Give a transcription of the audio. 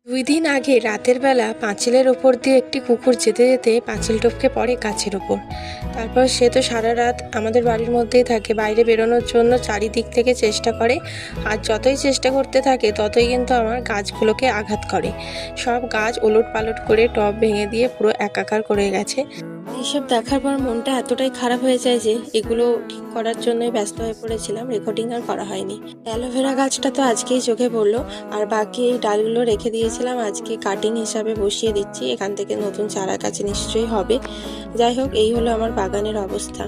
2 দিন আগে রাতের বেলা পাঁচিলের ওপর দিয়ে একটি কুকুর যেতে যেতে পাঁচিল টপকে পড়ে গাছের ওপর। তারপর সে তো সারা রাত আমাদের বাড়ির মধ্যেই থাকে, বাইরে বেরোনোর জন্য চারিদিক থেকে চেষ্টা করে। আর যতই চেষ্টা করতে থাকে ততই কিন্তু আমার গাছগুলোকে আঘাত করে। সব গাছ ওলট পালট করে টব ভেঙে দিয়ে পুরো একাকার করে গেছে। এইসব দেখার পর মনটা এতটাই খারাপ হয়ে যায় যে এগুলো ঠিক করার জন্যই ব্যস্ত হয়ে পড়েছিলাম, রেকর্ডিং আর করা হয়নি। অ্যালোভেরা গাছটা তো আজকেই চোখে পড়লো, আর বাকি এই ডালগুলো রেখে দিয়েছিলাম, আজকে কাটিং হিসাবে বসিয়ে দিচ্ছি। এখান থেকে নতুন চারা গাছ নিশ্চয়ই হবে। যাই হোক, এই হলো আমার বাগানের অবস্থা।